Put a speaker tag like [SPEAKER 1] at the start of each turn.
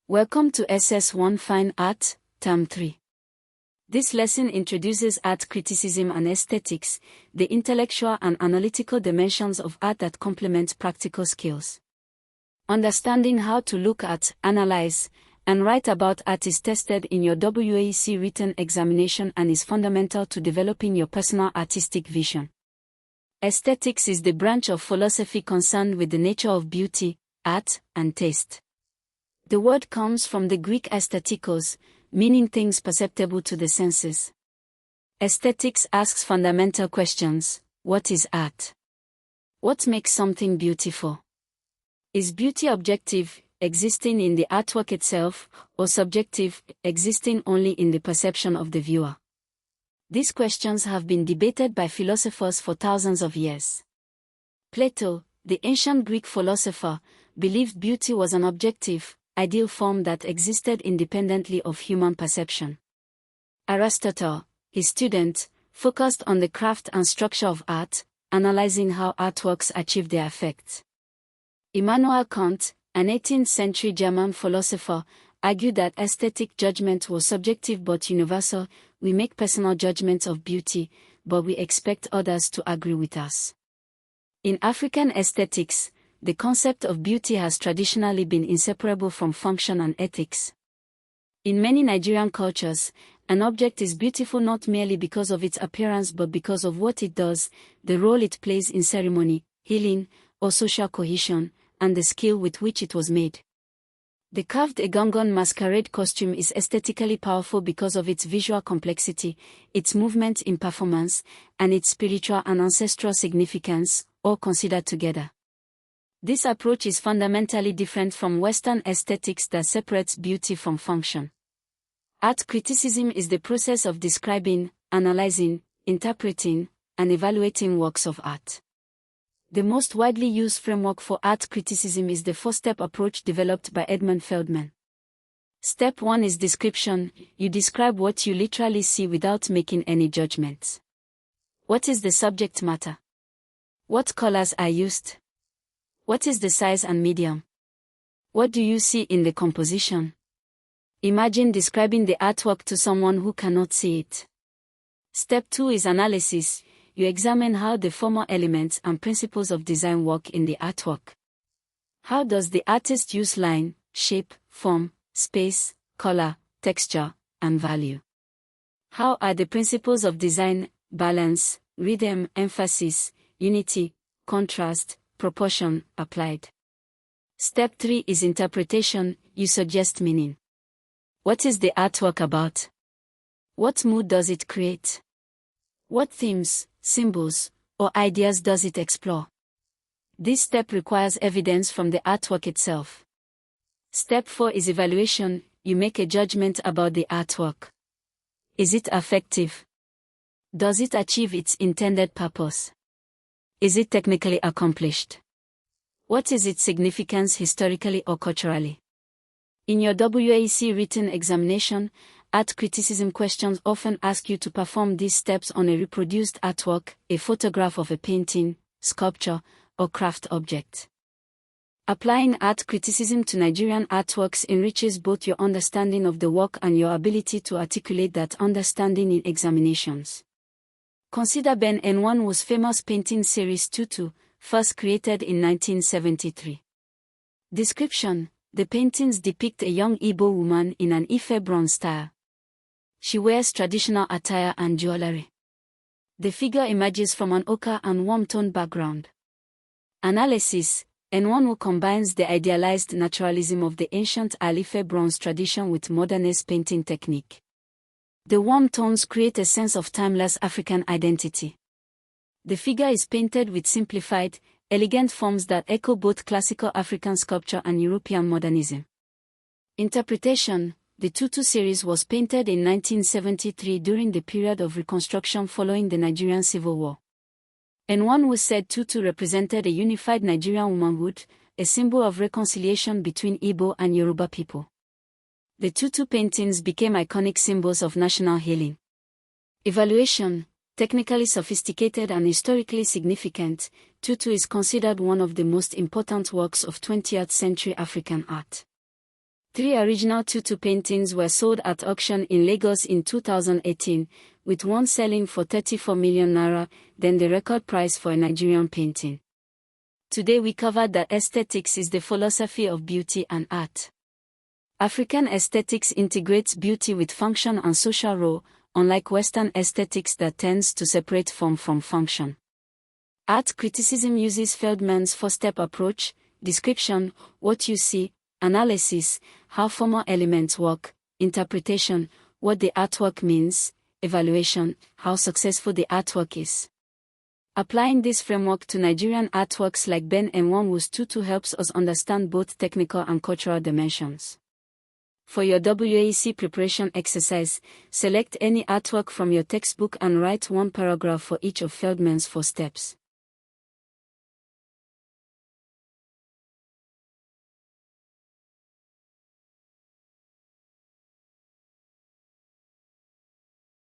[SPEAKER 1] Welcome to SS1 Fine Art, Term 3. This lesson introduces art criticism and aesthetics, the intellectual and analytical dimensions of art that complement practical skills. Understanding how to look at, analyze, and write about art is tested in your WAEC written examination and is fundamental to developing your personal artistic vision. Aesthetics is the branch of philosophy concerned with the nature of beauty, art, and taste. The word comes from the Greek aesthetikos, meaning things perceptible to the senses. Aesthetics asks fundamental questions. What is art? What makes something beautiful? Is beauty objective, existing in the artwork itself, or subjective, existing only in the perception of the viewer? These questions have been debated by philosophers for thousands of years. Plato, the ancient Greek philosopher, believed beauty was an objective, ideal form that existed independently of human perception. Aristotle, his student, focused on the craft and structure of art, analyzing how artworks achieve their effects. Immanuel Kant, an 18th-century German philosopher, argued that aesthetic judgment was subjective but universal. We make personal judgments of beauty, but we expect others to agree with us. In African aesthetics, the concept of beauty has traditionally been inseparable from function and ethics. In many Nigerian cultures, an object is beautiful not merely because of its appearance but because of what it does, the role it plays in ceremony, healing, or social cohesion, and the skill with which it was made. The carved Egungun masquerade costume is aesthetically powerful because of its visual complexity, its movement in performance, and its spiritual and ancestral significance, all considered together. This approach is fundamentally different from Western aesthetics that separates beauty from function. Art criticism is the process of describing, analyzing, interpreting, and evaluating works of art. The most widely used framework for art criticism is the four-step approach developed by Edmund Feldman. Step 1 is description. You describe what you literally see without making any judgments. What is the subject matter? What colors are used? What is the size and medium? What do you see in the composition? Imagine describing the artwork to someone who cannot see it. Step 2 is analysis. You examine how the formal elements and principles of design work in the artwork. How does the artist use line, shape, form, space, color, texture, and value? How are the principles of design, balance, rhythm, emphasis, unity, contrast, proportion, applied? Step 3 is interpretation. You suggest meaning. What is the artwork about? What mood does it create? What themes, symbols, or ideas does it explore? This step requires evidence from the artwork itself. Step 4 is evaluation. You make a judgment about the artwork. Is it effective? Does it achieve its intended purpose? Is it technically accomplished? What is its significance historically or culturally? In your WAEC written examination, art criticism questions often ask you to perform these steps on a reproduced artwork, a photograph of a painting, sculpture, or craft object. Applying art criticism to Nigerian artworks enriches both your understanding of the work and your ability to articulate that understanding in examinations. Consider Ben Enwanu's famous painting series Tutu, first created in 1973. Description: the paintings depict a young Igbo woman in an Ife bronze style. She wears traditional attire and jewelry. The figure emerges from an ochre and warm-tone background. Analysis: Enwanu combines the idealized naturalism of the ancient Ife bronze tradition with modernist painting technique. The warm tones create a sense of timeless African identity. The figure is painted with simplified, elegant forms that echo both classical African sculpture and European modernism. Interpretation: the Tutu series was painted in 1973 during the period of reconstruction following the Nigerian Civil War. Enwanu said Tutu represented a unified Nigerian womanhood, a symbol of reconciliation between Igbo and Yoruba people. The Tutu paintings became iconic symbols of national healing. Evaluation: technically sophisticated and historically significant, Tutu is considered one of the most important works of 20th century African art. 3 original tutu paintings were sold at auction in Lagos in 2018, with one selling for 34 million naira, then the record price for a Nigerian painting. Today we covered that aesthetics is the philosophy of beauty and art. African aesthetics integrates beauty with function and social role, unlike Western aesthetics that tends to separate form from function. Art criticism uses Feldman's four-step approach: description, what you see; analysis, how formal elements work; interpretation, what the artwork means; evaluation, how successful the artwork is. Applying this framework to Nigerian artworks like Ben Enwonwu's tutu helps us understand both technical and cultural dimensions. For your WAEC preparation exercise, select any artwork from your textbook and write one paragraph for each of Feldman's 4 steps.